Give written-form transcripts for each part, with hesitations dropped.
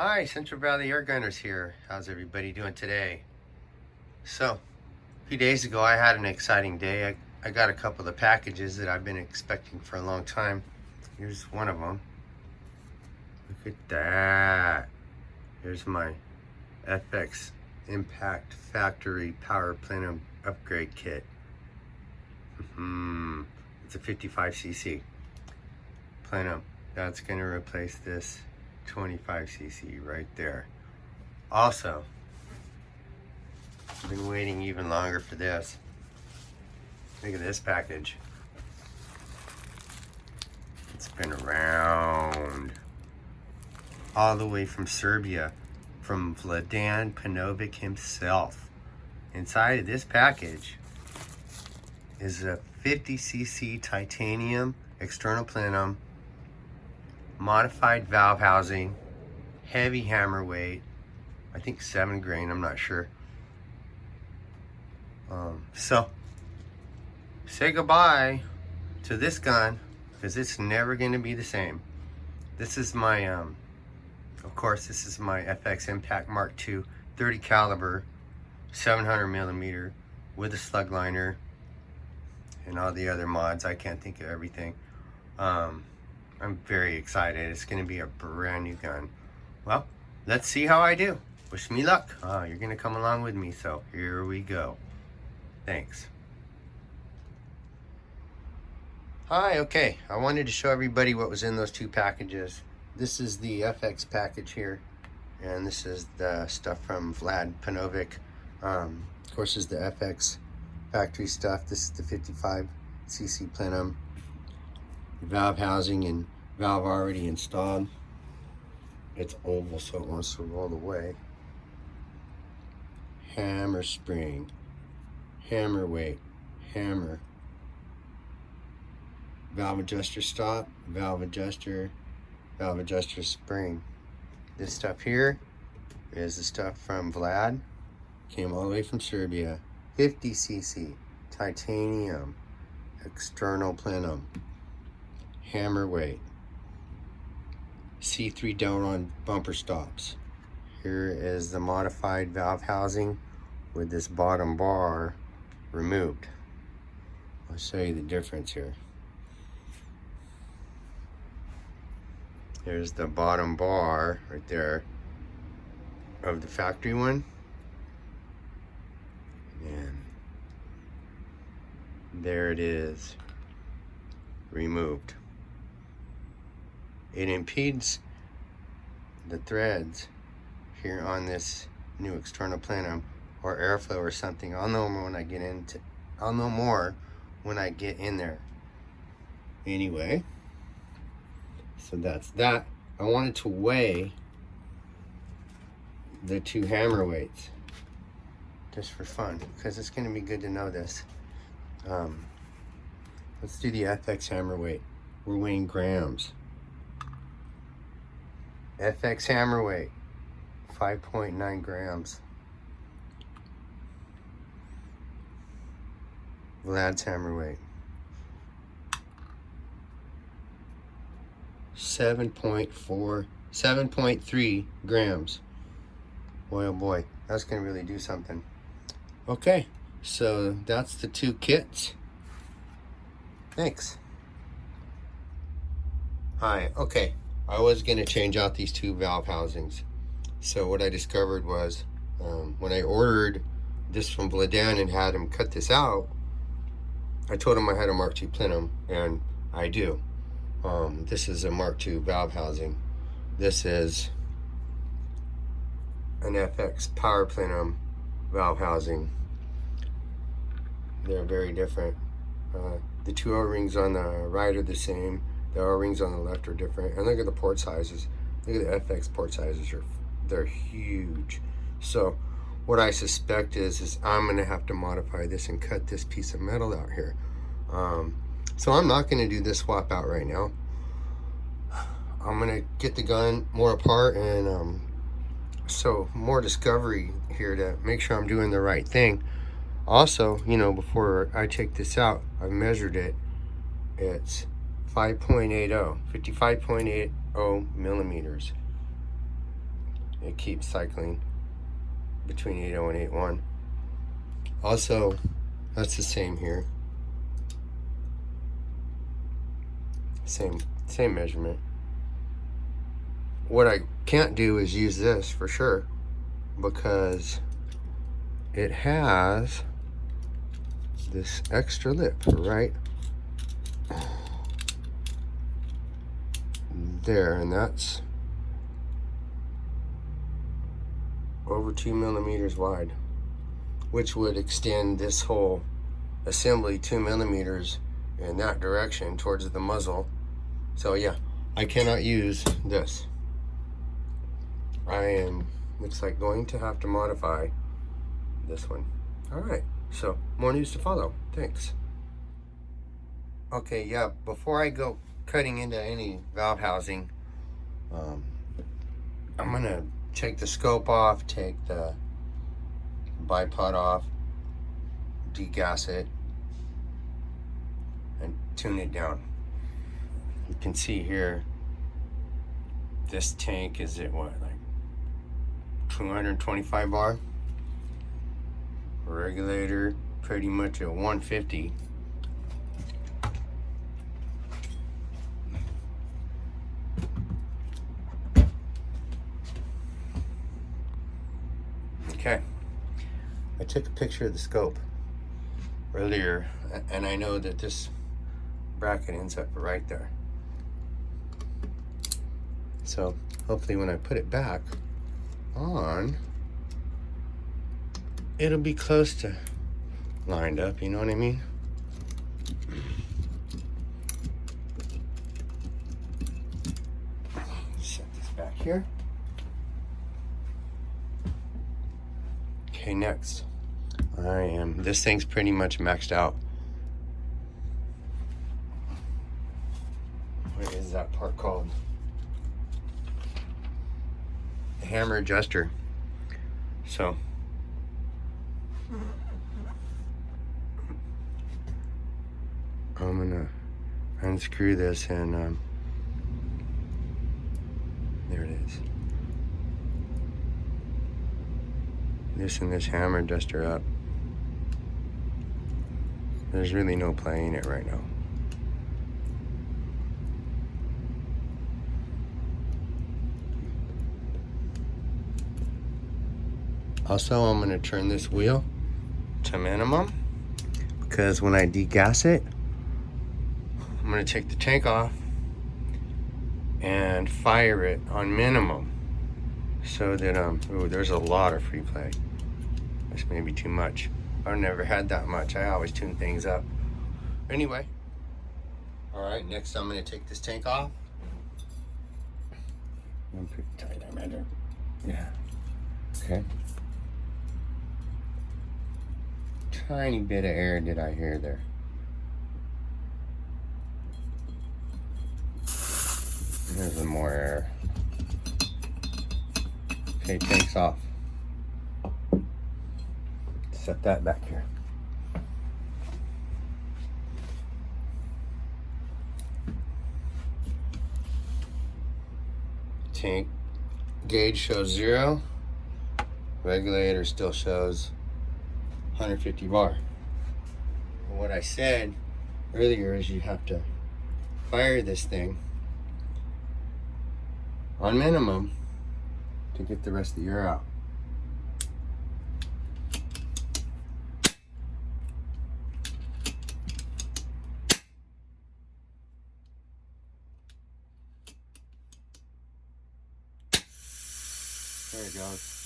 Hi, Central Valley Airgunners here. How's everybody doing today? So, a few days ago I had an exciting day. I got a couple of packages that I've been expecting for a long time. Here's one of them. Look at that. Here's my FX Impact Factory Power Plenum Upgrade Kit. It's a 55cc Plenum. That's going to replace this 25cc right there. Also, I've been waiting even longer for this. Look at this package. It's been around all the way from Serbia, from Vladan Panovic himself. Inside of this package is a 50cc titanium external plenum, modified valve housing, heavy hammer weight, I think 7 grain, I'm not sure. So say goodbye to this gun because it's never going to be the same. This is my of course this is my FX Impact Mark II 30 caliber 700 millimeter with a slug liner and all the other mods. I can't think of everything. I'm very excited. It's going to be a brand new gun. Well, let's see how I do. Wish me luck. You're going to come along with me, so here we go. Thanks. Hi, okay. I wanted to show everybody what was in those two packages. This is the FX package here, and this is the stuff from Vlad Panovic. Of course, is the FX factory stuff. This is the 55cc plenum. Valve housing and valve already installed. It's oval, so it wants to roll away. Hammer spring, hammer weight, hammer, valve adjuster stop, valve adjuster spring. This stuff here is the stuff from Vlad. Came all the way from Serbia. 50cc titanium external plenum, hammer weight, C3 Delron bumper stops. Here is the modified valve housing with this bottom bar removed. I'll show you the difference here. Here's the bottom bar right there of the factory one. And there it is, removed. It impedes the threads here on this new external plenum or airflow or something. I'll know more when I get in there. Anyway, so that's that. I wanted to weigh the two hammer weights just for fun because it's going to be good to know this. Let's do the FX hammer weight. We're weighing grams. FX hammer weight, 5.9 grams. Vlad's hammer weight, 7.3 grams. Boy, oh boy, that's gonna really do something. Okay, so that's the two kits. Thanks. Hi, okay. I was going to change out these two valve housings. So what I discovered was when I ordered this from Vladan and had him cut this out, I told him I had a Mark II plenum, and I do. This is a Mark II valve housing. This is an FX power plenum valve housing. They're very different. The two O-rings on the right are the same. The O-rings on the left are different. And look at the port sizes. Look at the FX port sizes. They're huge. So what I suspect is I'm going to have to modify this and cut this piece of metal out here. So I'm not going to do this swap out right now. I'm going to get the gun more apart and so more discovery here to make sure I'm doing the right thing. Also, you know, before I take this out, I've measured it. It's 55.80 millimeters. it keeps cycling between 8.0 and 8.1. Also, that's the same here. Same measurement. What I can't do is use this for sure, because it has this extra lip right there, and that's over 2 millimeters wide, which would extend this whole assembly 2 millimeters in that direction towards the muzzle. So yeah, I cannot use this. I am, looks like, going to have to modify this one. All right, so more news to follow. Thanks. Okay, yeah, before I go cutting into any valve housing, I'm gonna take the scope off, take the bipod off, degas it, and tune it down. You can see here, this tank is at what, like 225 bar? Regulator pretty much at 150. Okay, I took a picture of the scope earlier, and I know that this bracket ends up right there. So hopefully when I put it back on, it'll be close to lined up, you know what I mean? Set this back here. Okay, next. This thing's pretty much maxed out. What is that part called? The hammer adjuster. So I'm gonna unscrew this, and there it is. Loosen this hammer adjuster up. There's really no playing it right now. Also, I'm gonna turn this wheel to minimum, because when I degas it, I'm gonna take the tank off and fire it on minimum, so that ooh, there's a lot of free play. This may be too much. I've never had that much. I always tune things up. Anyway, all right, next I'm gonna take this tank off. I'm pretty tight, I imagine. Yeah, okay. Tiny bit of air did I hear there. There's some more air. Okay, tank's off. Set that back here. Tank gauge shows 0. Regulator still shows 150 bar. And what I said earlier is you have to fire this thing on minimum to get the rest of the air out. There it goes.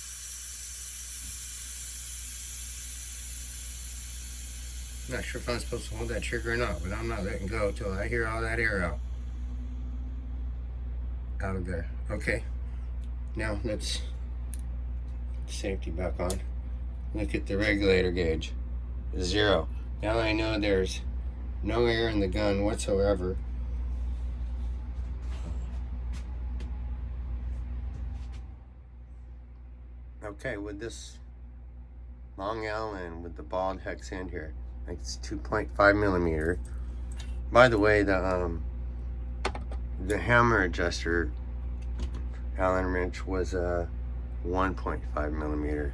I'm not sure if I'm supposed to hold that trigger or not, but I'm not letting go till I hear all that air out of there. Okay, now let's put the safety back on. Look at the regulator gauge, 0. Now I know there's no air in the gun whatsoever. Okay, with this long L and with the bald hex end here, it's 2.5 millimeter. By the way, the hammer adjuster Allen wrench was 1.5 millimeter.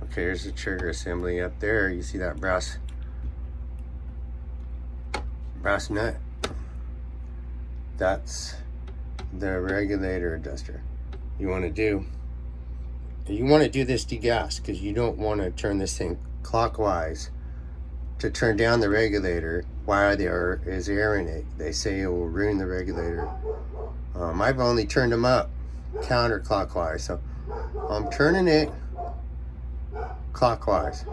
Okay, here's the trigger assembly up there. You see that brass nut? That's the regulator adjuster. You want to do this degas because you don't want to turn this thing clockwise to turn down the regulator while there is air in it. They say it will ruin the regulator. I've only turned them up counterclockwise, so I'm turning it clockwise.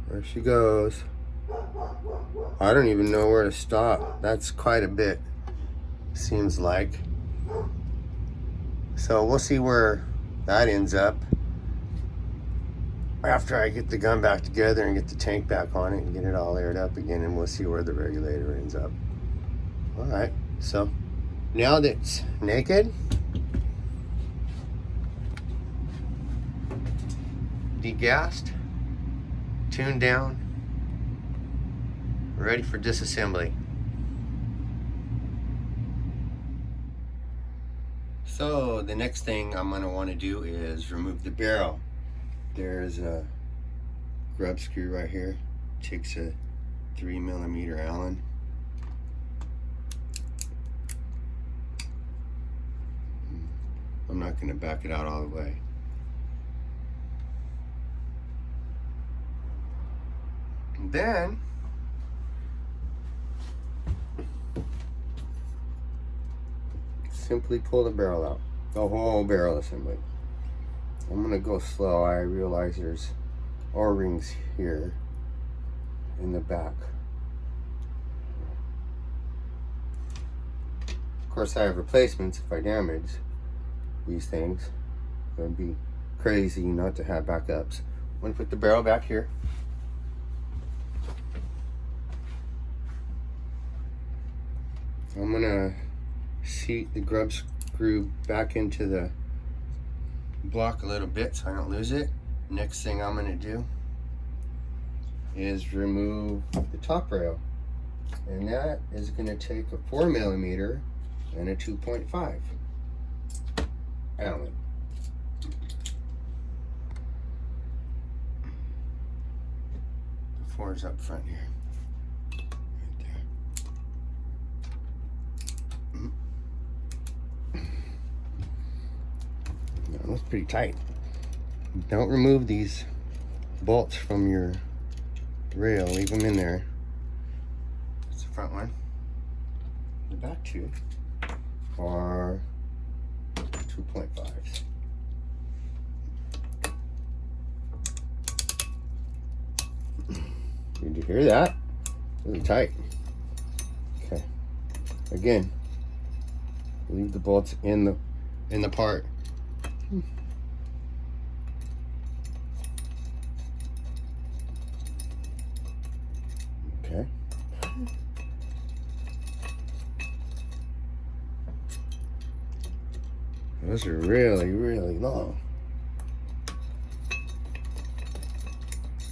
There she goes. I don't even know where to stop. That's quite a bit, seems like. So we'll see where that ends up after I get the gun back together and get the tank back on it and get it all aired up again, and we'll see where the regulator ends up. All right, so now that it's naked, degassed, tuned down, ready for disassembly. So the next thing I'm going to want to do is remove the barrel. There's a grub screw right here. Takes a 3 millimeter Allen. I'm not going to back it out all the way. And then simply pull the barrel out, the whole barrel assembly. I'm gonna go slow. I realize there's O-rings here in the back. Of course, I have replacements if I damage these things. It would be crazy not to have backups. I'm gonna put the barrel back here. I'm gonna seat the grub screw back into the block a little bit so I don't lose it. Next thing I'm going to do is remove the top rail, and that is going to take a 4 millimeter and a 2.5 Allen. The 4 is up front here. That's pretty tight. Don't remove these bolts from your rail, leave them in there. That's the front one. The back two are 2.5s. Did you hear that? Really tight. Okay. Again, leave the bolts in the part. Okay. Those are really, really long.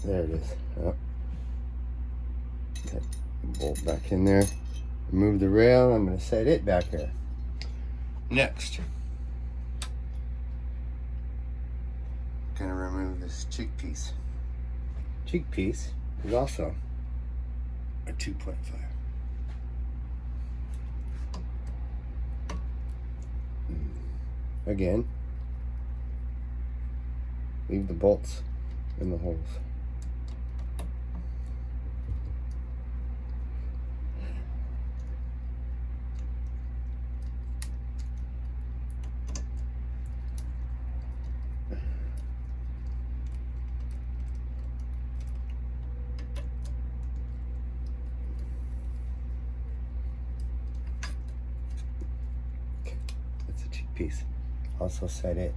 There it is. Oh. Okay. Bolt back in there. Remove the rail. I'm going to set it back here. Next, I'm going to remove this cheek piece. Cheek piece is also a 2.5. Again, leave the bolts in the holes. Piece. Also set it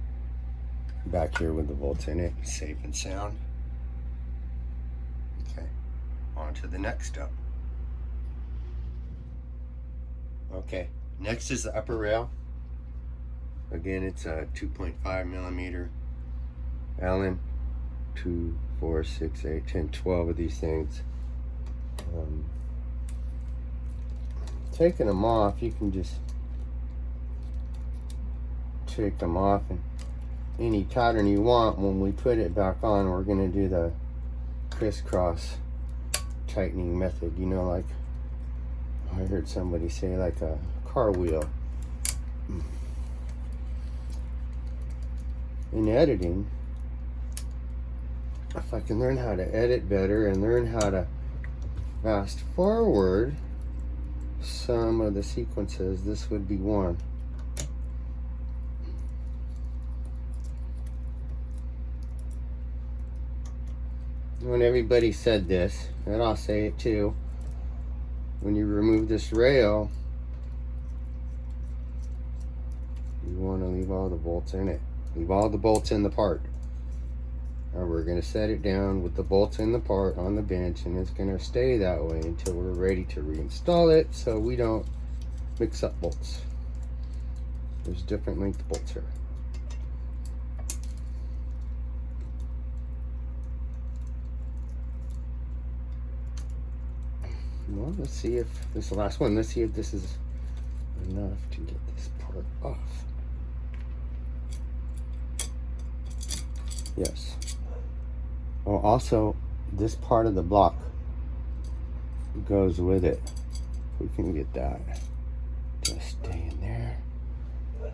back here with the bolts in it, safe and sound. Okay, on to the next step. Okay, next is the upper rail. Again, it's a 2.5 millimeter Allen. 2, 4, 6, 8, 10, 12 of these things. Taking them off, you can just take them off, and any pattern you want, when we put it back on, we're going to do the crisscross tightening method, you know, like I heard somebody say, like a car wheel. In editing, if I can learn how to edit better and learn how to fast forward some of the sequences, this would be one. When everybody said this, and I'll say it too, when you remove this rail, you want to leave all the bolts in it. Leave all the bolts in the part. And we're going to set it down with the bolts in the part on the bench, and it's going to stay that way until we're ready to reinstall it, so we don't mix up bolts. There's different length bolts here. Well, let's see if this is the last one. Let's see if this is enough to get this part off. Yes. Oh, also, this part of the block goes with it. We can get that. Just stay in there.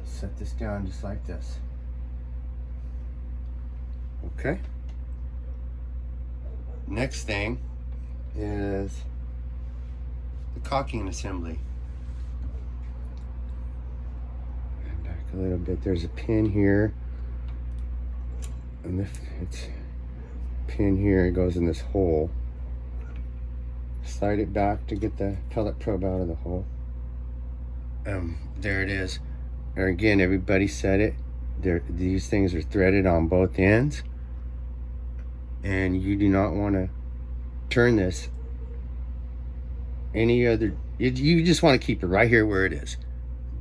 Set this down just like this. Okay. Next thing is the caulking assembly. Back a little bit. There's a pin here, and if it's pin here, it goes in this hole. Slide it back to get the pellet probe out of the hole. There it is. And again, everybody said it. These things are threaded on both ends, and you do not want to turn this any other. You just want to keep it right here where it is.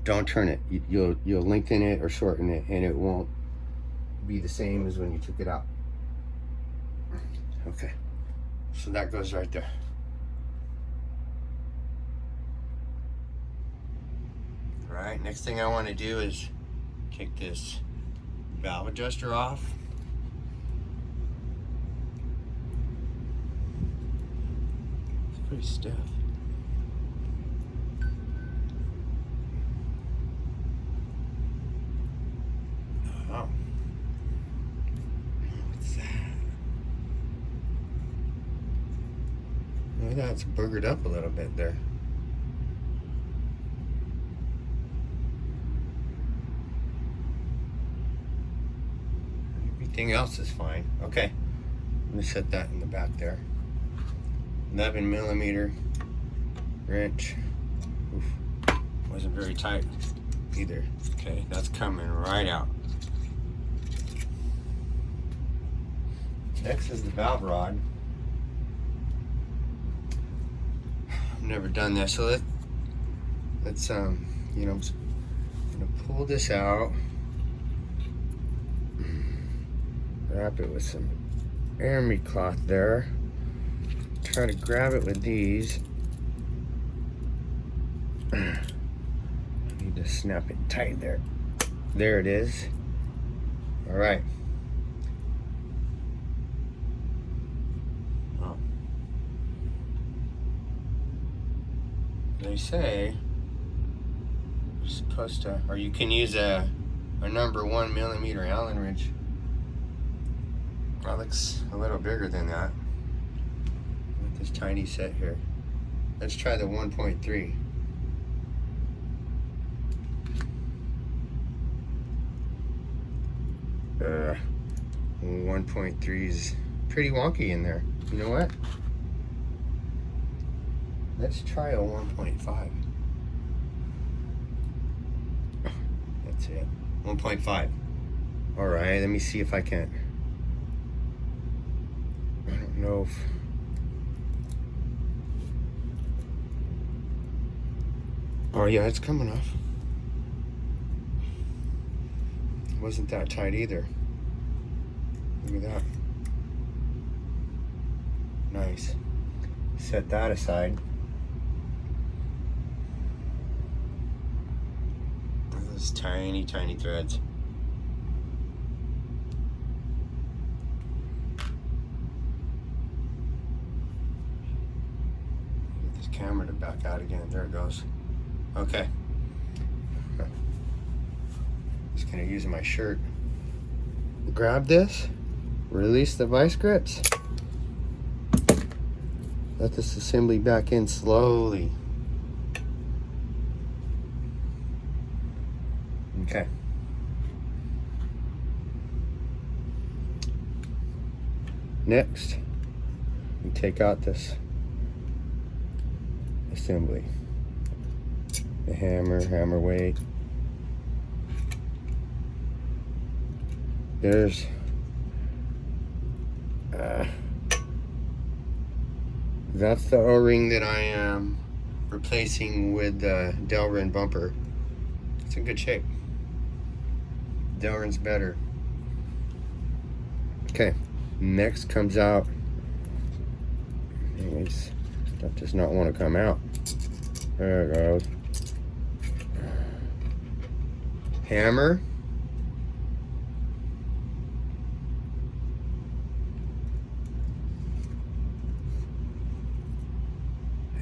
Don't turn it. You'll lengthen it or shorten it, and it won't be the same as when you took it out. Okay, so that goes right there. All right, next thing I want to do is take this valve adjuster off. It's pretty stiff. Oh, what's that? Oh, that's boogered up a little bit there. Everything else is fine. Okay, let me set that in the back there. 11mm wrench. Oof. Wasn't very tight either. Okay, that's coming right out. Next is the valve rod. I've never done this, so let's you know, I'm just gonna pull this out, wrap it with some army cloth there. Try to grab it with these. Need to snap it tight there. There it is. All right. Oh. They say you're supposed to, or you can use a number 1mm Allen wrench. That looks a little bigger than that. With this tiny set here. Let's try the 1.3. 1.3 is pretty wonky in there. You know what? Let's try a 1.5. That's it. 1.5. All right, let me see if I can. I don't know if... Oh yeah, it's coming off. It wasn't that tight either. Look at that. Nice. Set that aside. Those tiny, tiny threads. hammer to back out again. There it goes. Okay. Just gonna use my shirt. Grab this, release the vice grips. Let this assembly back in slowly. Okay. Next, we take out this assembly. The hammer weight. There's that's the O-ring that I am replacing with the Delrin bumper. It's in good shape. Delrin's better. Okay, next comes out. Anyways, that does not want to come out. There it goes. Hammer.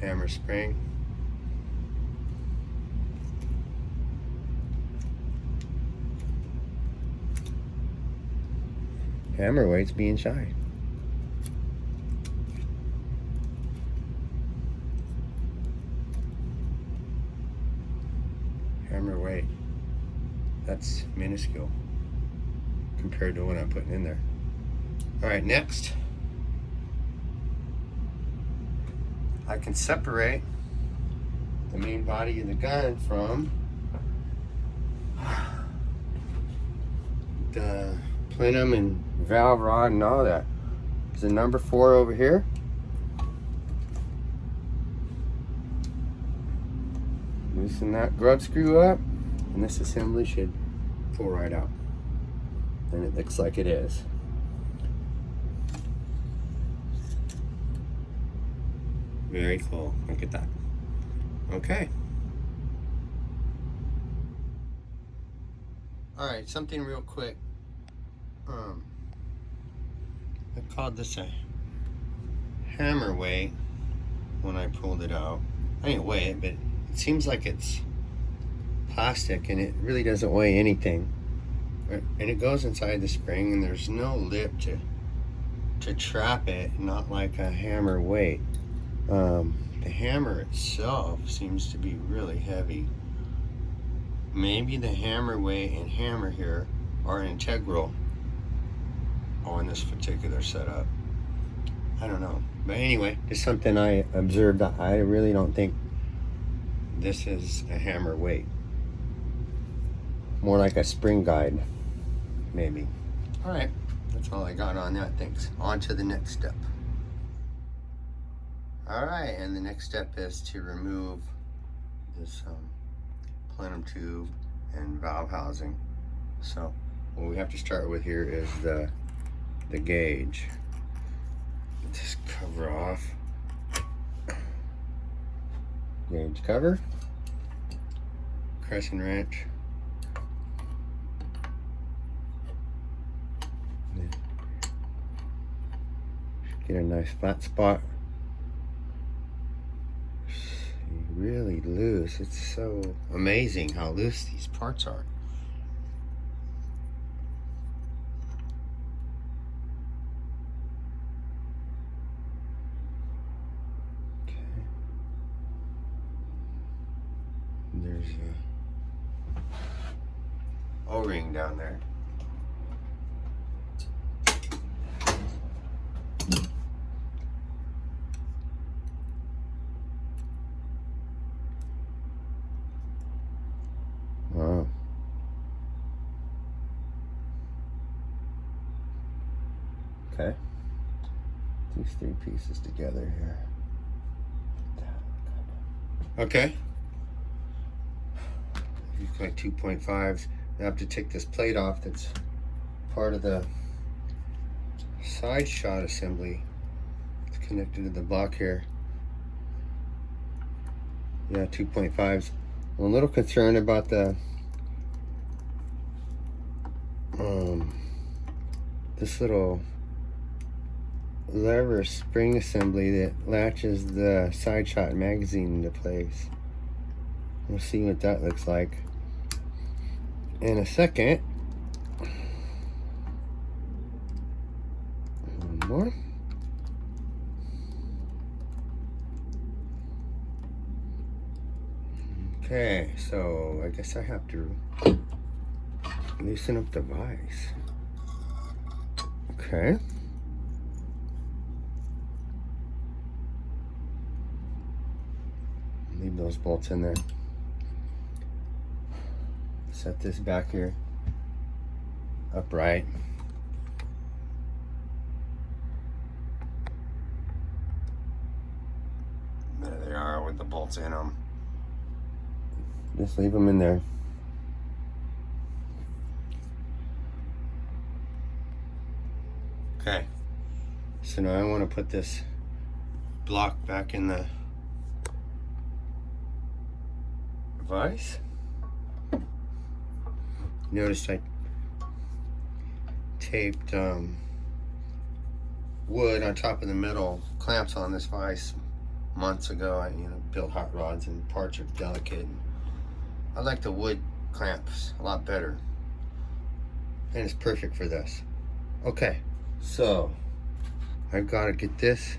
Hammer spring. Hammer weight's being shy. Hammer weight. That's minuscule compared to what I'm putting in there. All right, next. I can separate the main body of the gun from the plenum and valve rod and all that. There's a number 4 over here. Loosen that grub screw up, and this assembly should pull right out. And it looks like it is. Very cool. Look at that. Okay. All right, something real quick. I called this a hammer weight when I pulled it out. I didn't weigh it, but it seems like it's plastic and it really doesn't weigh anything. And it goes inside the spring and there's no lip to trap it, not like a hammer weight. The hammer itself seems to be really heavy. Maybe the hammer weight and hammer here are integral on this particular setup. I don't know. But anyway, just something I observed. I really don't think this is a hammer weight. More like a spring guide, maybe. All right, that's all I got on that. Thanks. On to the next step. All right, and the next step is to remove this plenum tube and valve housing. So what we have to start with here is the gauge. Get this cover off. Gauge cover. Crescent wrench. Get a nice flat spot. Really loose. It's so amazing how loose these parts are. Okay. There's a O-ring down there. Wow. Okay. These 3 pieces together here. Okay. You've got 2.5s. I have to take this plate off that's part of the side shot assembly. It's connected to the block here. Yeah, 2.5s. I'm a little concerned about the this little lever spring assembly that latches the side shot magazine into place. We'll see what that looks like in a second. One more. Okay, so I guess I have to loosen up the vise. Okay. Leave those bolts in there. Set this back here upright. There they are with the bolts in them. Just leave them in there. Okay. So now I want to put this block back in the vise. Notice I taped wood on top of the metal clamps on this vise months ago. I built hot rods and parts are delicate. I like the wood clamps a lot better, and it's perfect for this. Okay, so I've got to get this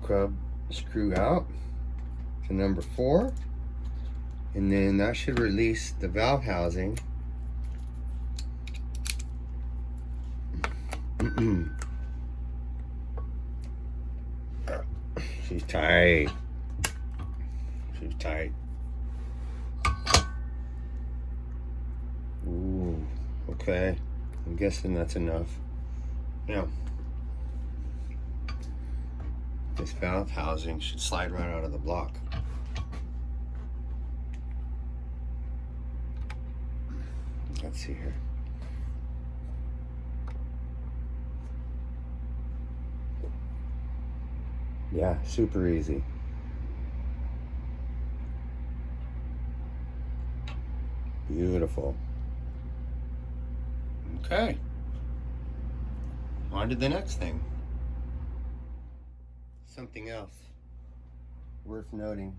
grub screw out to number 4, and then that should release the valve housing. She's tight. She's tight. Ooh, okay. I'm guessing that's enough. Now, this valve housing should slide right out of the block. Let's see here. Yeah, super easy. Beautiful. Okay. On to the next thing. Something else worth noting.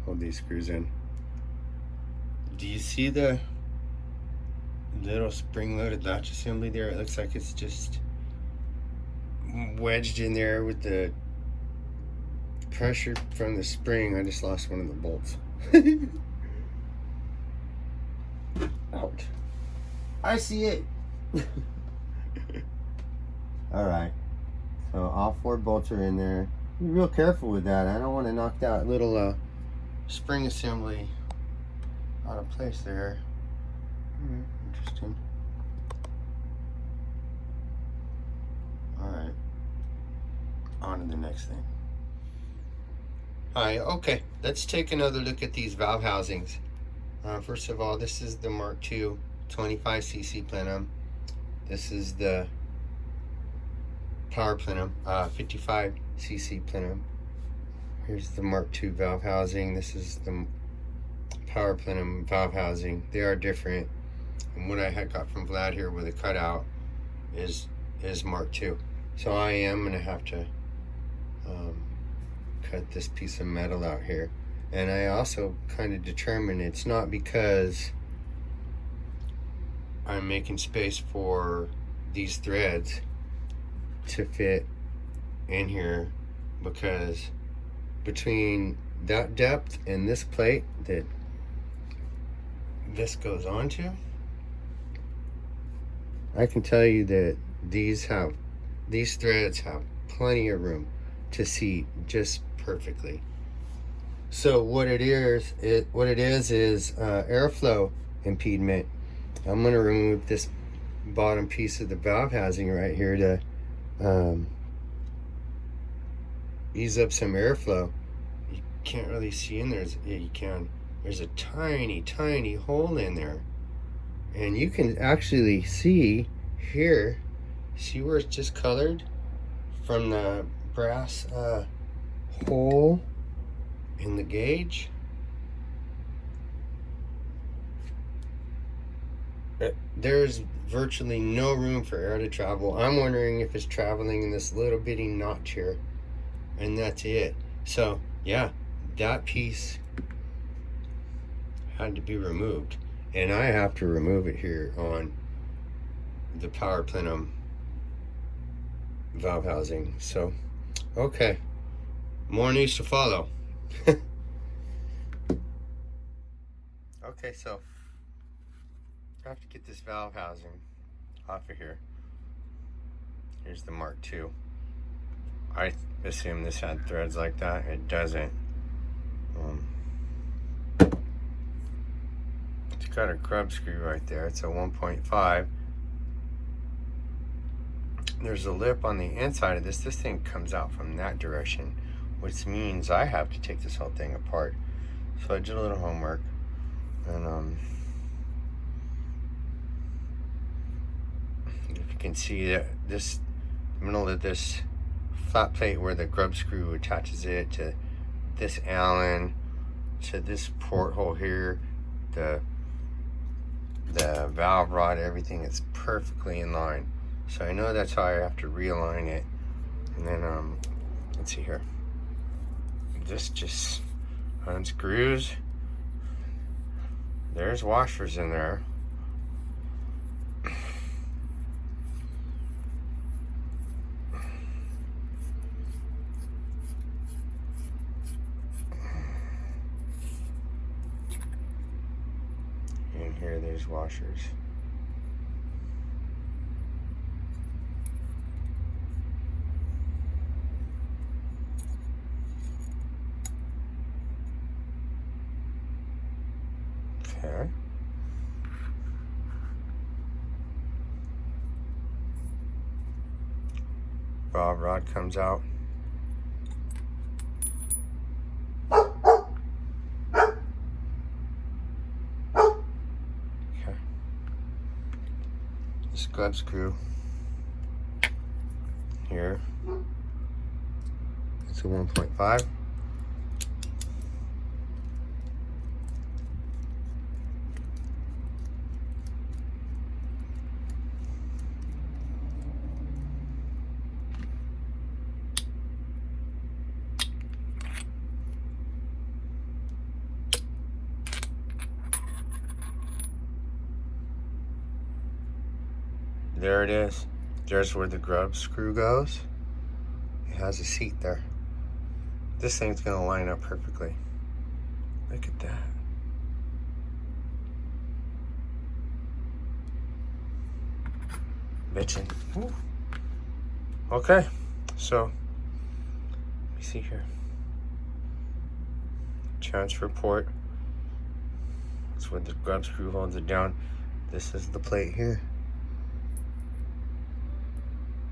Hold these screws in. Do you see the little spring-loaded latch assembly there? It looks like it's just wedged in there with the pressure from the spring. I just lost one of the bolts. Ouch. I see it. Alright, so all 4 bolts are in there. Be real careful with that. I don't want to knock that little spring assembly out of place there. Interesting. Alright, on to the next thing. Alright, okay, let's take another look at these valve housings. First of all, this is the Mark II 25cc plenum. This is the power plenum, 55cc plenum. Here's the Mark II valve housing. This is the power plenum valve housing. They are different. And what I had got from Vlad here with a cutout is Mark II. So I am going to have to cut this piece of metal out here. And I also kind of determined it's not because I'm making space for these threads to fit in here, because between that depth and this plate that this goes onto, I can tell you that these threads have plenty of room to seat just perfectly. So what it is airflow impediment. I'm going to remove this bottom piece of the valve housing right here to ease up some airflow. You can't really see in there. Yeah, you can. There's a tiny hole in there, and you can actually see here. See where it's just colored from the brass hole in the gauge? there's virtually no room for air to travel. I'm wondering if it's traveling in this little bitty notch here, and that's it. So yeah, that piece had to be removed, and I have to remove it here on the power plenum valve housing. So okay, more needs to follow. Okay, so I have to get this valve housing off of here. Here's the Mark II. I assume this had threads like that. It doesn't. It's got a grub screw right there. It's a 1.5. There's a lip on the inside of this. This thing comes out from that direction, which means I have to take this whole thing apart. So I did a little homework, and if you can see that this middle of this flat plate where the grub screw attaches it to this Allen, to this porthole here, the valve rod, everything is perfectly in line. So I know that's how I have to realign it. And then let's see here. This just unscrews. There's washers in there. And here there's washers. Okay. Valve rod comes out. Okay. This grub screw here. It's a 1.5. There it is. There's where the grub screw goes. It has a seat there. This thing's gonna line up perfectly. Look at that. Bitchin'. Woo. Okay, so let me see here. Transfer port. That's where the grub screw holds it down. This is the plate here.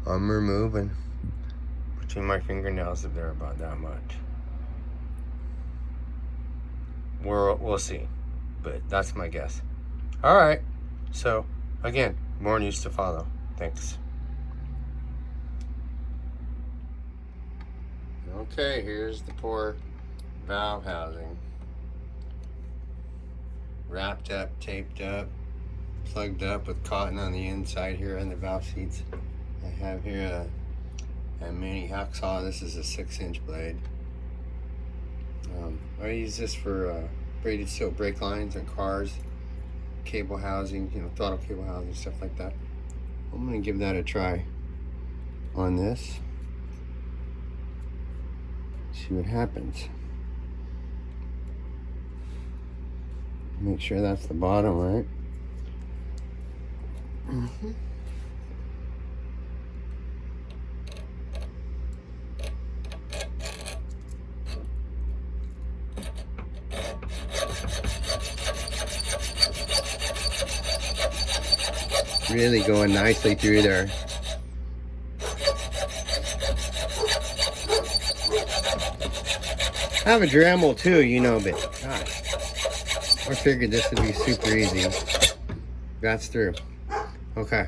I'm removing between my fingernails if they're about that much. We'll see, but that's my guess. All right, so again, more news to follow. Thanks. Okay, here's the poor valve housing. Wrapped up, taped up, plugged up with cotton on the inside here on the valve seats. I have here a mini hacksaw. This is a 6-inch blade. I use this for braided steel brake lines on cars, cable housing, throttle cable housing, stuff like that. I'm gonna give that a try on this. See what happens. Make sure that's the bottom, right? Mm-hmm. Really going nicely through there. I have a Dremel too, but gosh, I figured this would be super easy. That's through. Okay.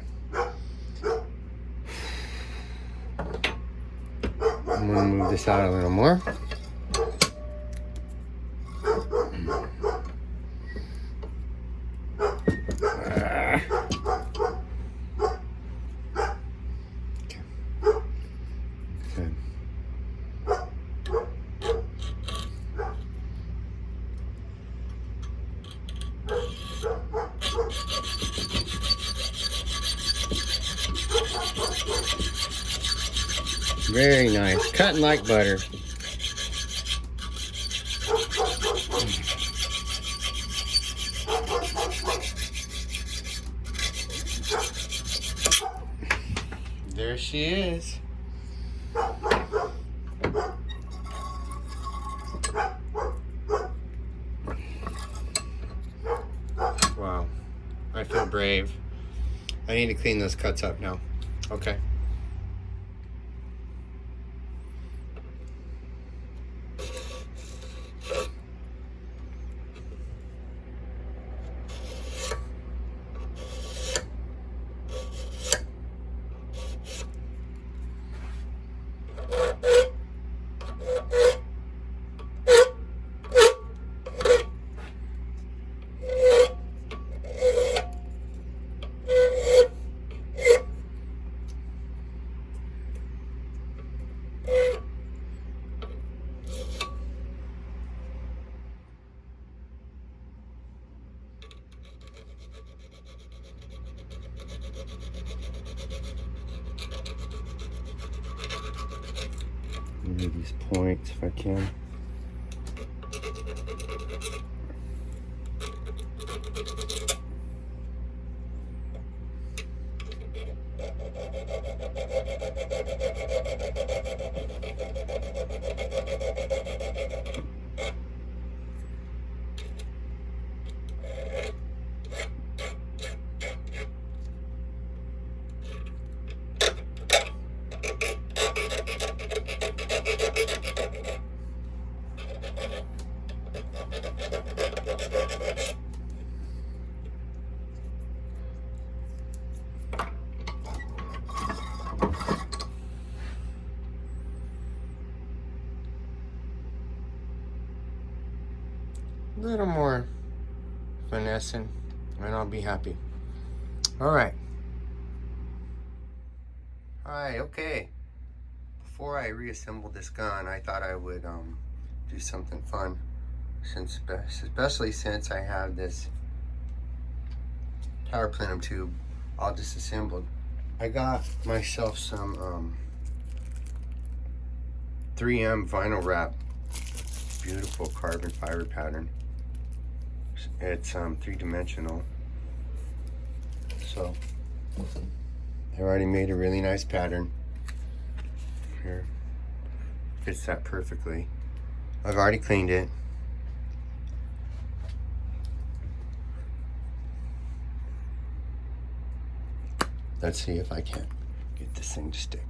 I'm gonna move this out a little more. Very nice. Cutting like butter. There she is. Wow. I feel brave. I need to clean those cuts up now. Okay. Remove these points if I can. A little more finessing and I'll be happy. Alright, okay. Before I reassemble this gun, I thought I would do something fun, especially since I have this power plenum tube all disassembled. I got myself some 3M vinyl wrap, beautiful carbon fiber pattern. It's 3-dimensional, so I already made a really nice pattern here. Fits that perfectly. I've already cleaned it. Let's see if I can get this thing to stick.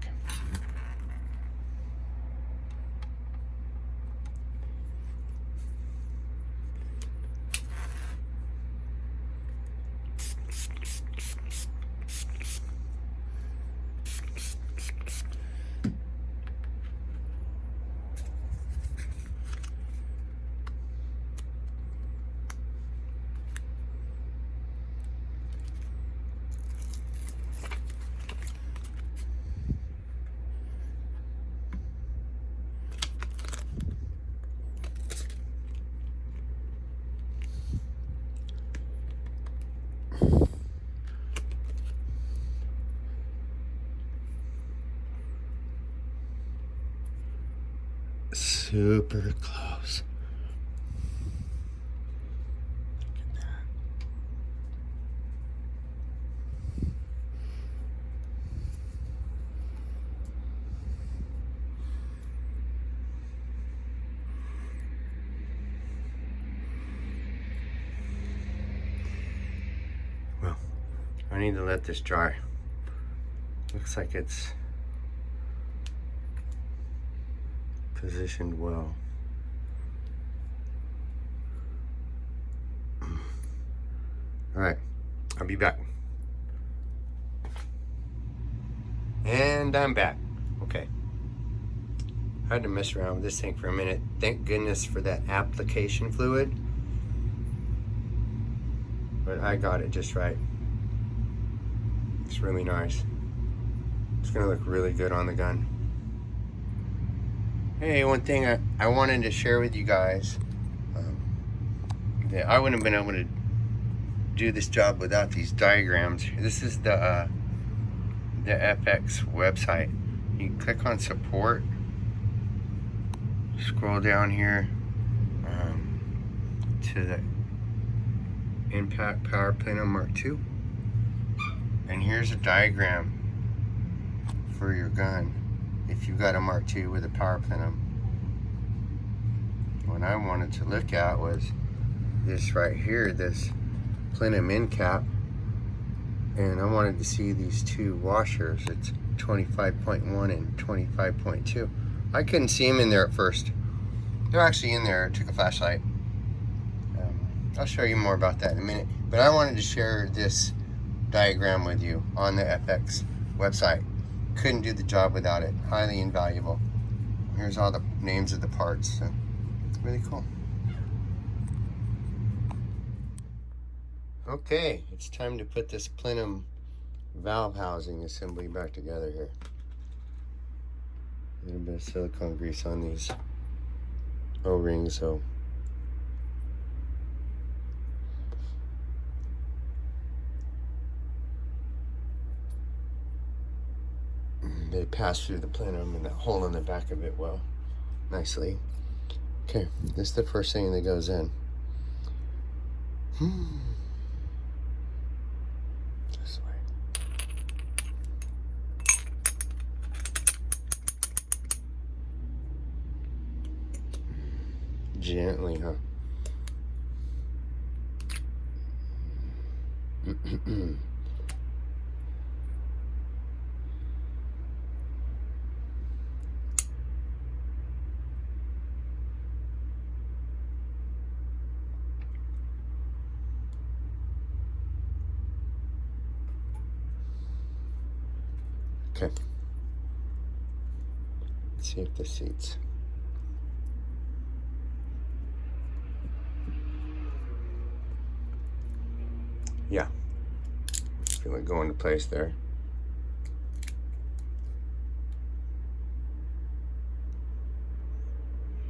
Super close. Look at that. Well, I need to let this dry. Looks like it's positioned well. All right, I'll be back. And I'm back. Okay. I had to mess around with this thing for a minute. Thank goodness for that application fluid. But I got it just right. It's really nice. It's gonna look really good on the gun. Hey, one thing I wanted to share with you guys, that I wouldn't have been able to do this job without these diagrams. This is the FX website. you click on support, scroll down here to the Impact Power Plenum Mark II, and here's a diagram for your gun if you've got a Mark II with a power plenum. What I wanted to look at was this right here, this plenum end cap, and I wanted to see these two washers. It's 25.1 and 25.2. I couldn't see them in there at first. They're actually in there. I took a flashlight. I'll show you more about that in a minute, but I wanted to share this diagram with you on the FX website. Couldn't do the job without it. Highly invaluable. Here's all the names of the parts. So, really cool. Okay, it's time to put this plenum valve housing assembly back together here. A little bit of silicone grease on these O-rings, so they pass through the plenum and that hole in the back of it well, nicely. Okay, this is the first thing that goes in. This way. Gently, huh? Okay. Let's see if this seats. Yeah. Feel it go into place there.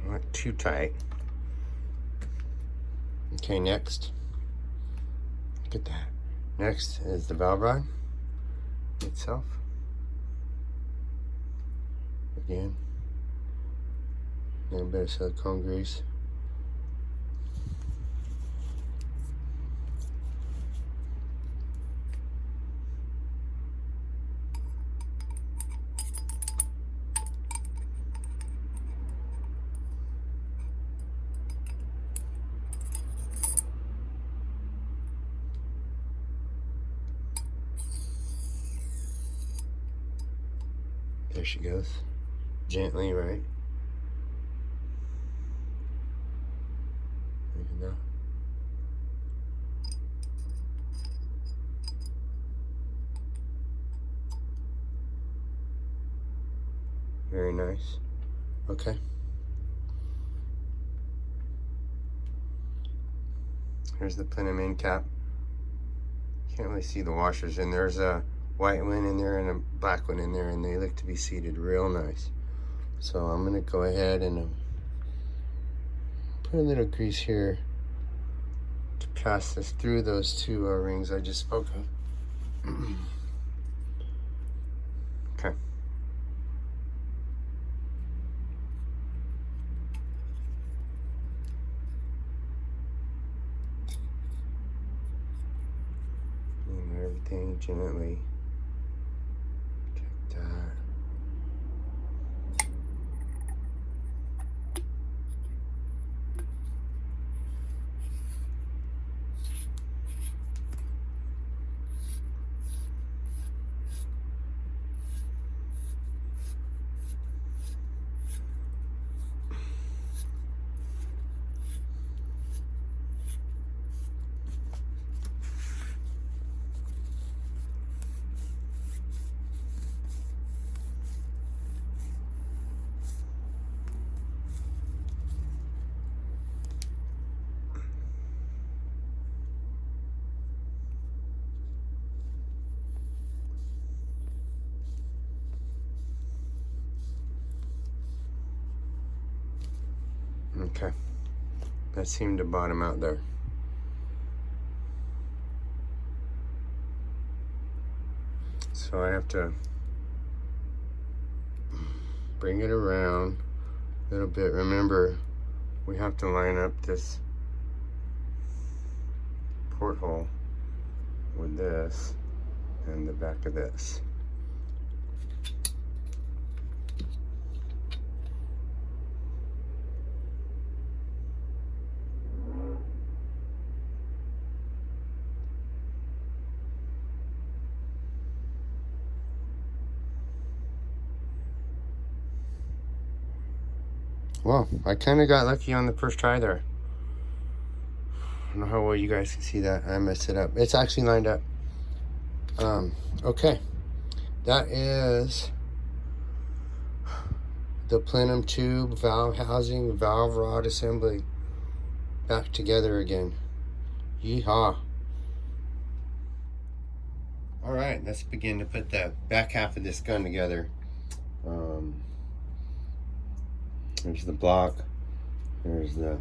Not too tight. Okay, next. Look at that. Next is the valve rod itself. Again, a little bit of silicone grease. There she goes. Gently, right? There you go. Very nice. Okay. Here's the plenum end cap. Can't really see the washers, and there's a white one in there and a black one in there, and they look to be seated real nice. So I'm gonna go ahead and put a little grease here to pass this through those two rings I just spoke of. Okay. And everything gently. Check that. Okay, that seemed to bottom out there. So I have to bring it around a little bit. Remember, we have to line up this porthole with this and the back of this. Well, I kind of got lucky on the first try there. I don't know how well you guys can see that. I messed it up. It's actually lined up. Okay. That is the plenum tube, valve housing, valve rod assembly back together again. Yeehaw. All right, let's begin to put the back half of this gun together. There's the block. There's the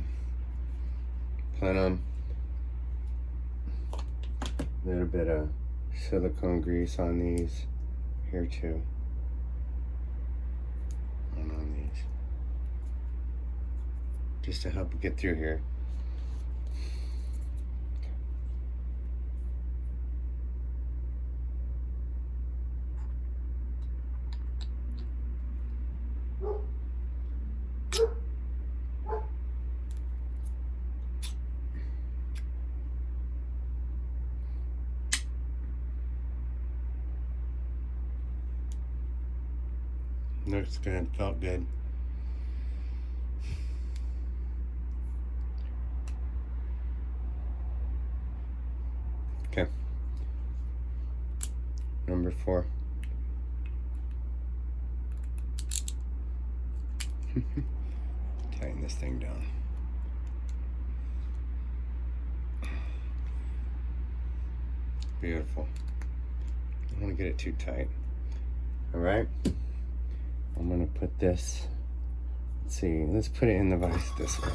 plenum. A little bit of silicone grease on these here too. And on these. Just to help it get through here. Looks good, felt good. Okay. Number 4. Tighten this thing down. Beautiful. I don't want to get it too tight. All right. I'm gonna put this, let's see, let's put it in the vise this way.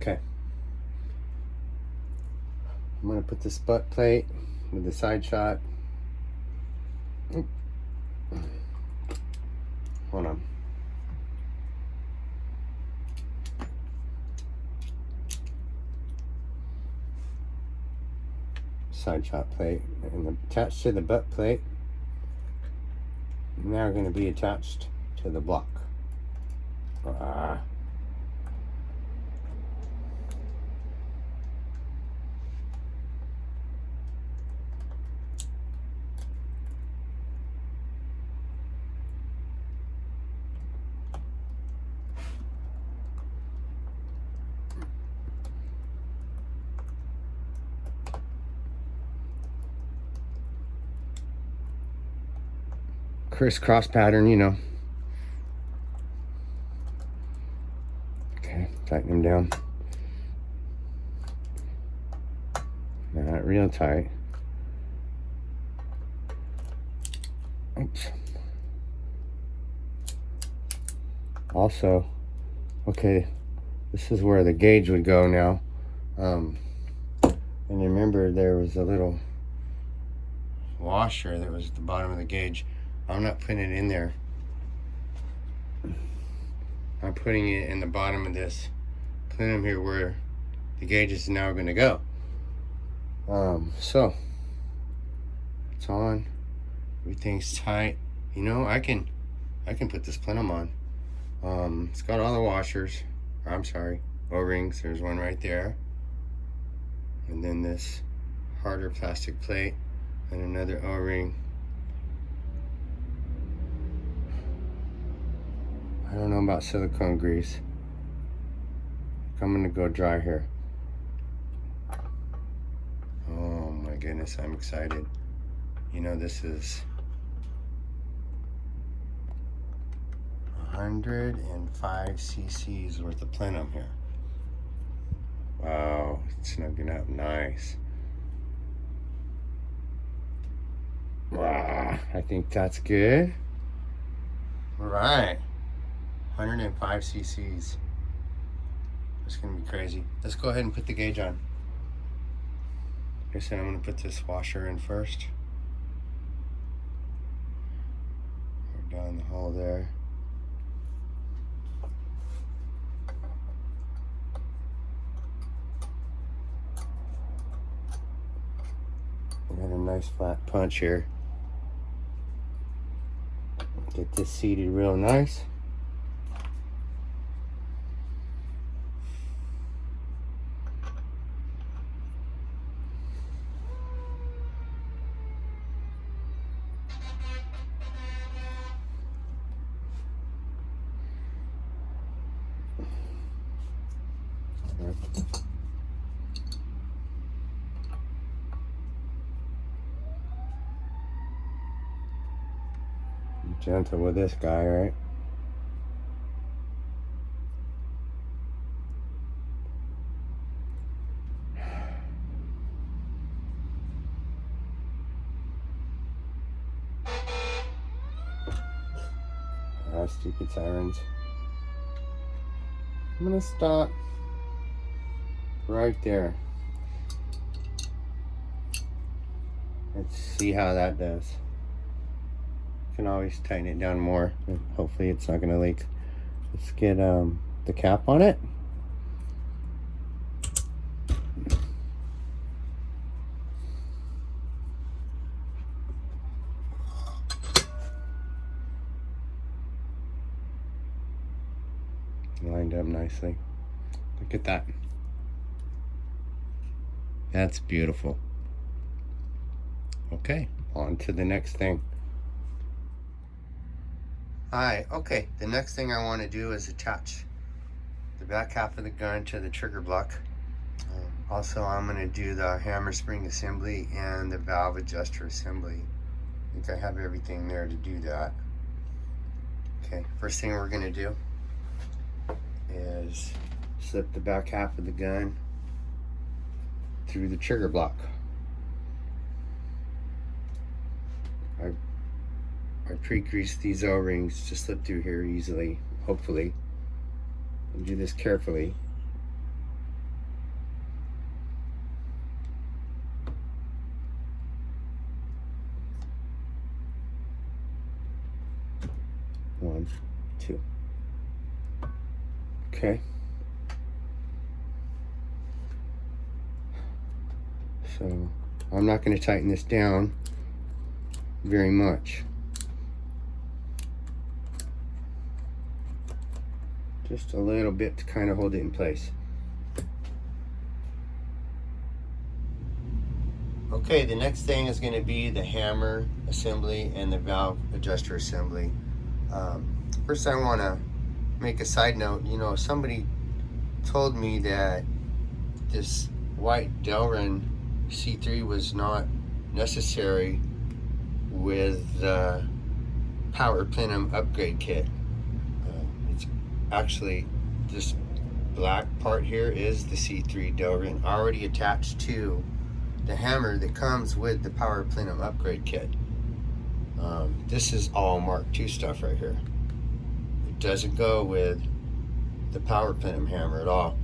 Okay. I'm gonna put this butt plate with the side shot. Oop. Hold on. Side shot plate and attached to the butt plate. Now going to be attached to the block. Crisscross pattern, you know. Okay, tighten them down. Not real tight. Oops. Also, okay, this is where the gauge would go now. And remember, there was a little washer that was at the bottom of the gauge. I'm not putting it in there. I'm putting it in the bottom of this plenum here where the gauge is now going to go. So it's on. Everything's tight. You know, I can put this plenum on. It's got all the washers. I'm sorry, O-rings. There's one right there. And then this harder plastic plate and another O-ring. I don't know about silicone grease. I'm gonna go dry here. Oh my goodness, I'm excited. You know, this is 105 cc's worth of plenum here. Wow, it's snugging up nice. Wow, I think that's good. Right. 105 cc's. It's gonna be crazy. Let's go ahead and put the gauge on. Like I said, I'm gonna put this washer in first. Go down the hole there. We got a nice flat punch here. Get this seated real nice. Be gentle with this guy, right? Ah, stupid sirens. I'm gonna stop right there. Let's see how that does. Can always tighten it down more. Hopefully it's not gonna leak. Let's get the cap on it. Lined up nicely. Look at that. That's beautiful. Okay, on to the next thing. Alright, okay, the next thing I want to do is attach the back half of the gun to the trigger block. Also, I'm going to do the hammer spring assembly and the valve adjuster assembly. I think I have everything there to do that. Okay, first thing we're going to do is slip the back half of the gun through the trigger block. I pre-greased these O-rings to slip through here easily, hopefully. I'll do this carefully. One, two. Okay. So I'm not going to tighten this down very much. Just a little bit to kind of hold it in place. Okay, the next thing is going to be the hammer assembly and the valve adjuster assembly. First I want to make a side note. You know, somebody told me that this white Delrin C3 was not necessary with the Power Plenum upgrade kit. It's actually, this black part here is the C3 Delrin already attached to the hammer that comes with the Power Plenum upgrade kit. This is all Mark II stuff right here. It doesn't go with the Power Plenum hammer at all.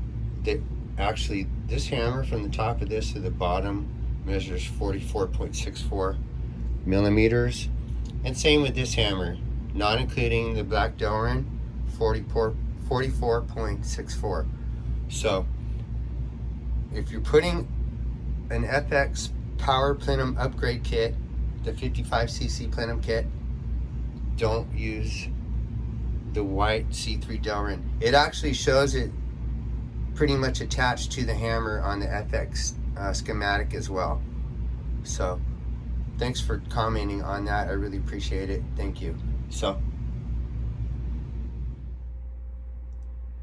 Actually, this hammer from the top of this to the bottom measures 44.64 millimeters, and same with this hammer, not including the black Delrin, 44.64. So if you're putting an FX Power Plenum upgrade kit, the 55cc Plenum kit, don't use the white C3 Delrin. It actually shows it pretty much attached to the hammer on the FX schematic as well. So thanks for commenting on that. I really appreciate it. Thank you. So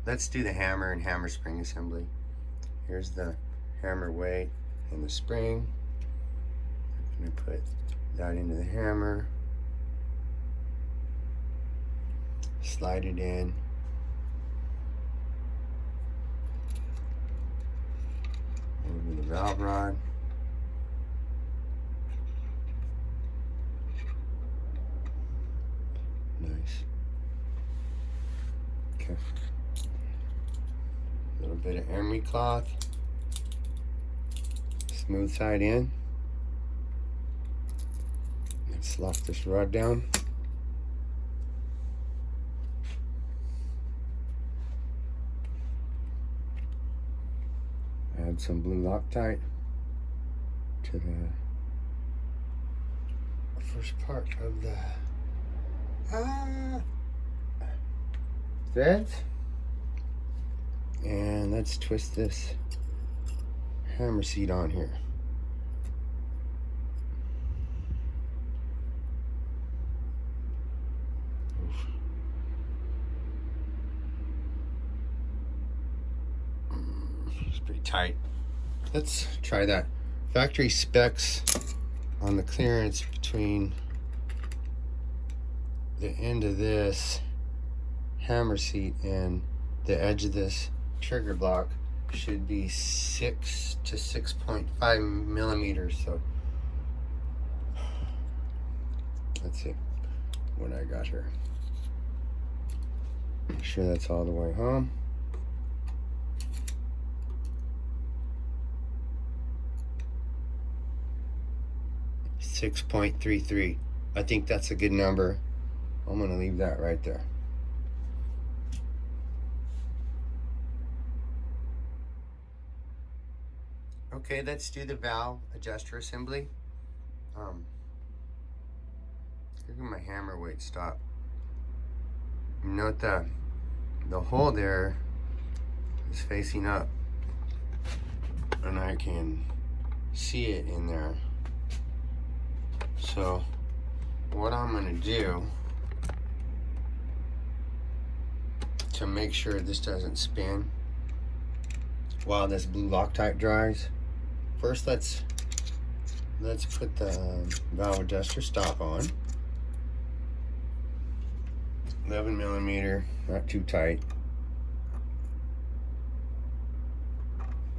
let's do the hammer and hammer spring assembly. Here's the hammer weight and the spring. I'm going to put that into the hammer, slide it in, over the valve rod, nice. Okay. A little bit of emery cloth. Smooth side in. Let's lock this rod down. Add some blue Loctite to the first part of the threads. And let's twist this hammer seat on here. It's pretty tight. Let's try that. Factory specs on the clearance between the end of this hammer seat and the edge of this trigger block should be 6 to 6.5 millimeters. So let's see what I got here. Make sure that's all the way home. .33. I think that's a good number. I'm gonna leave that right there. Okay, let's do the valve adjuster assembly. Look at my hammer weight stop. Note that the hole there is facing up, and I can see it in there. So what I'm gonna do to make sure this doesn't spin while this blue Loctite dries, first let's put the valve adjuster stop on. 11 millimeter, not too tight.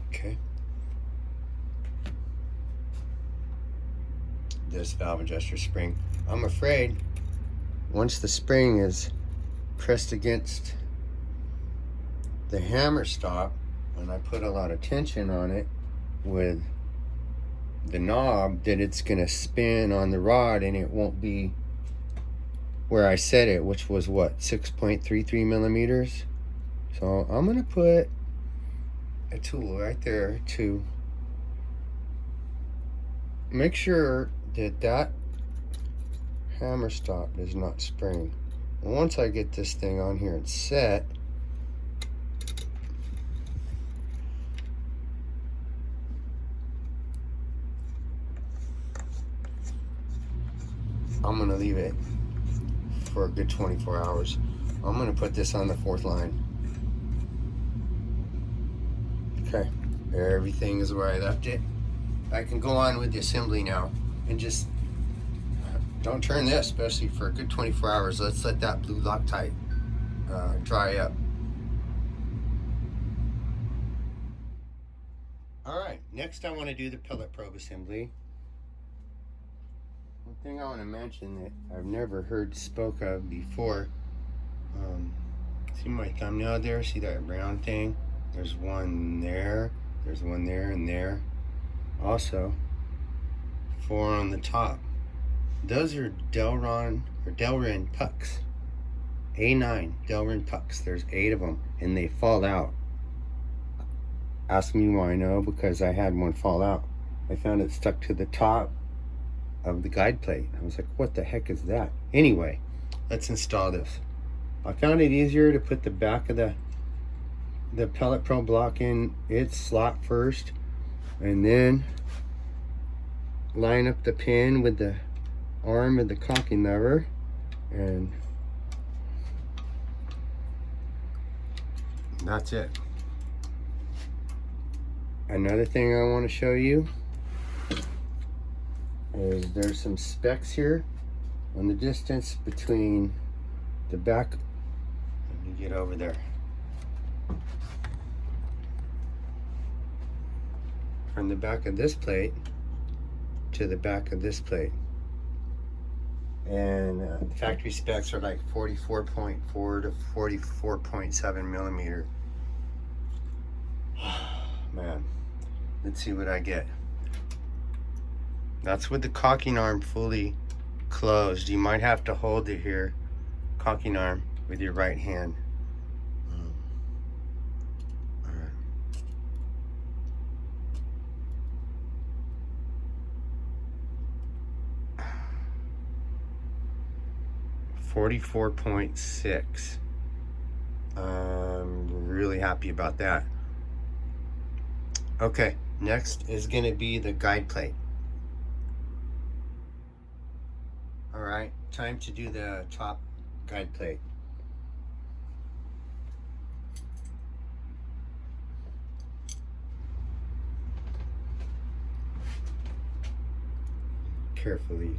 Okay. This valve adjuster spring. I'm afraid once the spring is pressed against the hammer stop and I put a lot of tension on it with the knob, that it's gonna spin on the rod and it won't be where I set it, which was what, 6.33 millimeters. So I'm gonna put a tool right there to make sure that that hammer stop does not spring. And once I get this thing on here and set, I'm gonna leave it for a good 24 hours. I'm gonna put this on the 4th line. Okay, everything is where I left it. I can go on with the assembly now and just don't turn this, especially for a good 24 hours. Let's let that blue Loctite dry up. All right, next I want to do the pellet probe assembly. One thing I want to mention that I've never heard spoke of before. See my thumbnail there? See that brown thing? There's one there, there's one there, and there. Also, 4 on the top. Those are Delrin pucks. A9 Delrin pucks. There's 8 of them, and they fall out. Ask me why I know, because I had one fall out. I found it stuck to the top of the guide plate. I was like, what the heck is that? Anyway, let's install this. I found it easier to put the back of the pellet probe block in its slot first, and then line up the pin with the arm of the cocking lever, and that's it. Another thing I want to show you is there's some specs here on the distance between the back. Let me get over there. From the back of this plate to the back of this plate. and factory specs are like 44.4 to 44.7 millimeter. Man, let's see what I get. That's with the cocking arm fully closed. You might have to hold it here, cocking arm, with your right hand. All right. 44.6. I'm really happy about that. Okay, next is going to be the guide plate. All right, time to do the top guide plate. Carefully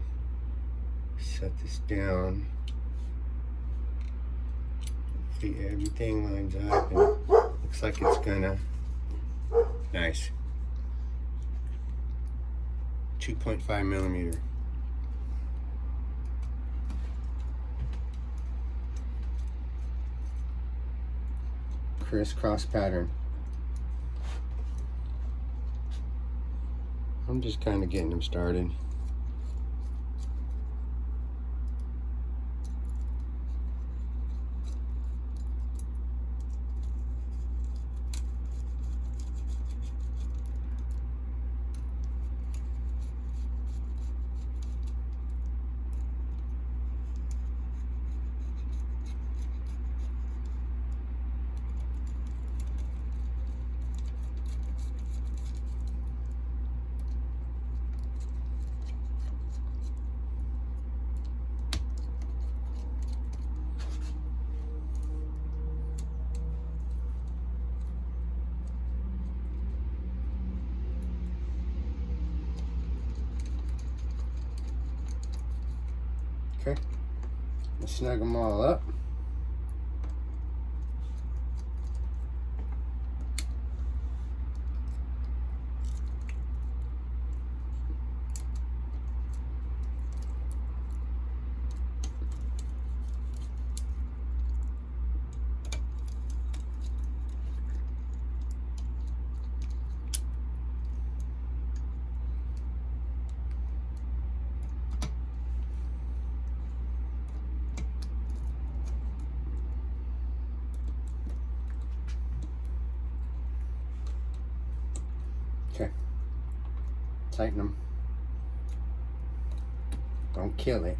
set this down. See, everything lines up and looks like it's gonna. Nice. 2.5 millimeter. Crisscross pattern. I'm just kind of getting them started. Okay, let's snug them all up. Okay, tighten them. Don't kill it.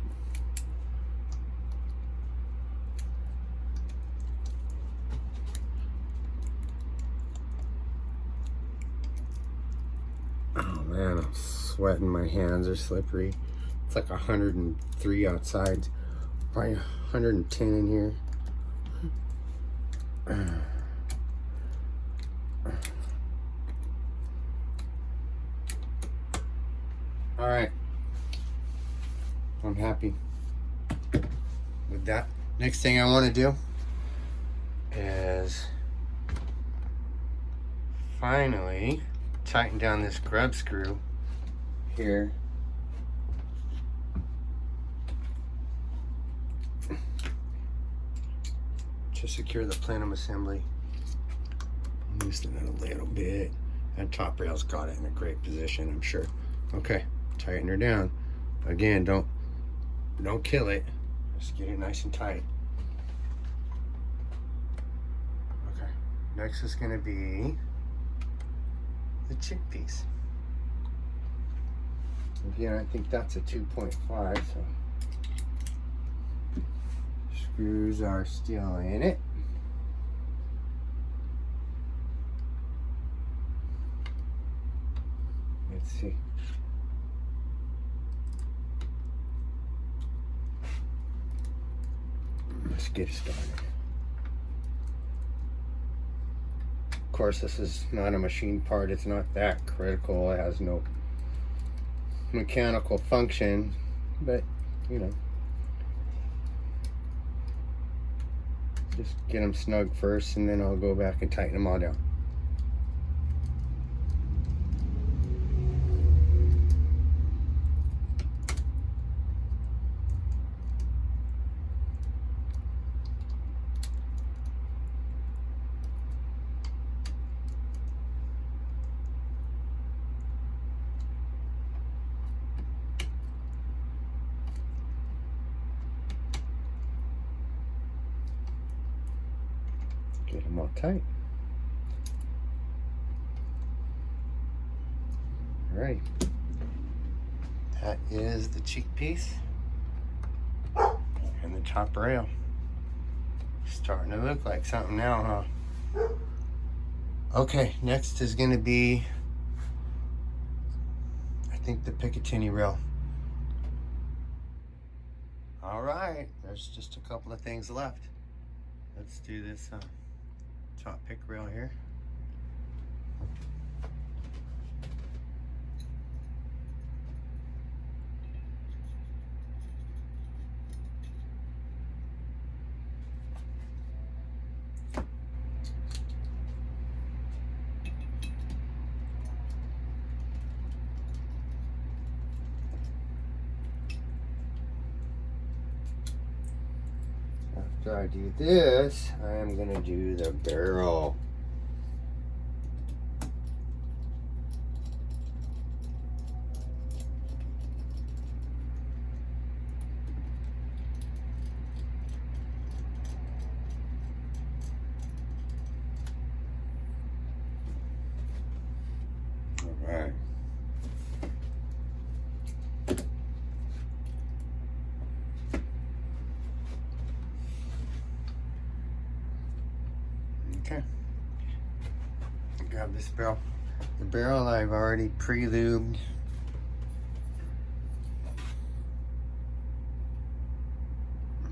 Oh man, I'm sweating. My hands are slippery. It's like 103 outside. Probably 110 in here. All right, I'm happy with that. Next thing I want to do is finally tighten down this grub screw here. To secure the plenum assembly. Loosen it a little bit. That top rail's got it in a great position, I'm sure. Okay. Tighten her down. Again, don't kill it. Just get it nice and tight. Okay. Next is going to be the chick piece. Again, I think that's a 2.5. So screws are still in it. Let's see. Let's get started. Of course, this is not a machine part. It's not that critical. It has no mechanical function, but you know, just get them snug first, and then I'll go back and tighten them all down. them all tight. All right. That is the cheek piece and the top rail. Starting to look like something now, huh? Okay, next is going to be, I think, the Picatinny rail. All right, there's just a couple of things left. Let's do this top pick rail here. After I do this, I am going to do the barrel. All right. Okay. Grab this barrel. The barrel I've already pre-lubed.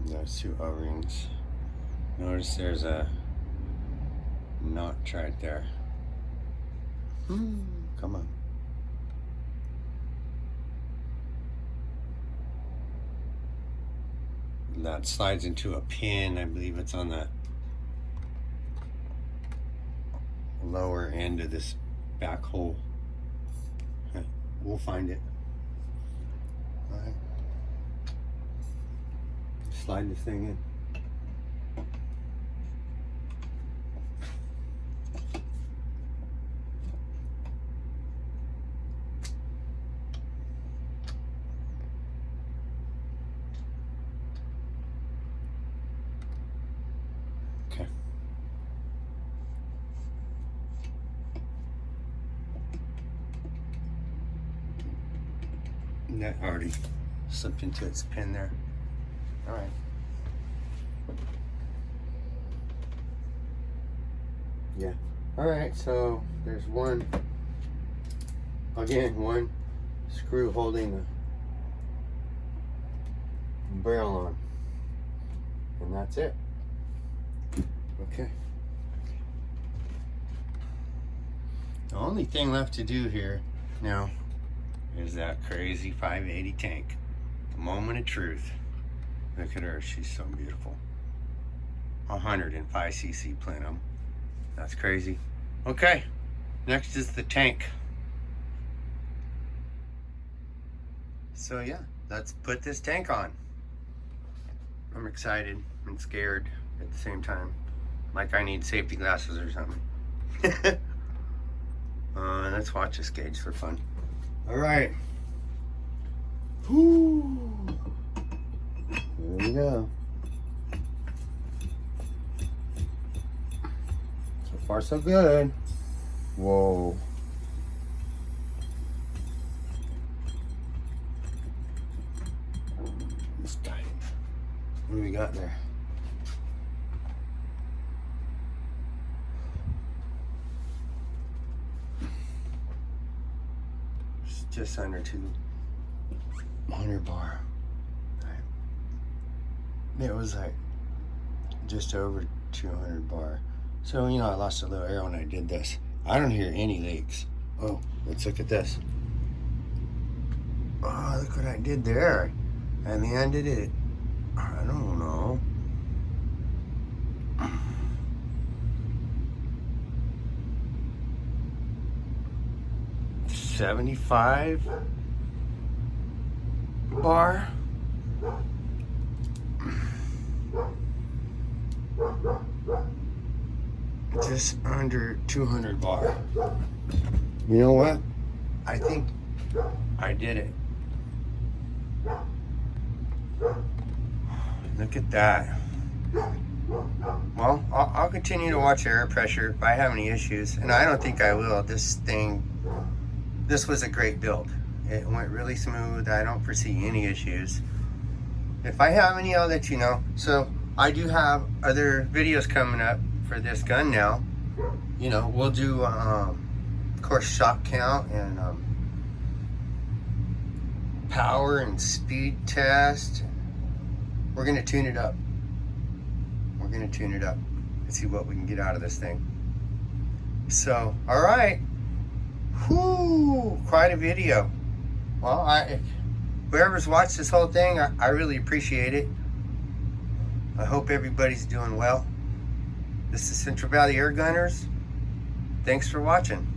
Those two O-rings. Notice there's a notch right there. Come on. That slides into a pin. I believe it's on the lower end of this back hole. We'll find it. All right. Slide this thing in. Okay. That already slipped into its pin there. All right. Yeah. All right, so there's one screw holding the barrel on, and that's it. Okay. The only thing left to do here now is that crazy 580 tank. The moment of truth. Look at her, she's so beautiful. 105 cc Plenum. That's crazy. Okay, next is the tank. So yeah, let's put this tank on. I'm excited and scared at the same time. Like I need safety glasses or something. Let's watch this gauge for fun. All right. Whoo. Here we go. So far, so good. Whoa. It's tight. What do we got there? It's just under 200 bar. It was like just over 200 bar. So, you know, I lost a little air when I did this. I don't hear any leaks. Oh, let's look at this. Oh, look what I did there. I landed it. I don't know. $75 bar. Just under 200 bar. You know what? I think I did it. Look at that. Well, I'll continue to watch air pressure if I have any issues, and I don't think I will. This was a great build. It went really smooth. I don't foresee any issues. If I have any, I'll let you know. So I do have other videos coming up for this gun now. You know, we'll do, of course, shot count and power and speed test. We're gonna tune it up. We're gonna tune it up and see what we can get out of this thing. So, all right. Whoo, quite a video. Well, whoever's watched this whole thing, I really appreciate it. I hope everybody's doing well. This is Central Valley Air Gunners. Thanks for watching.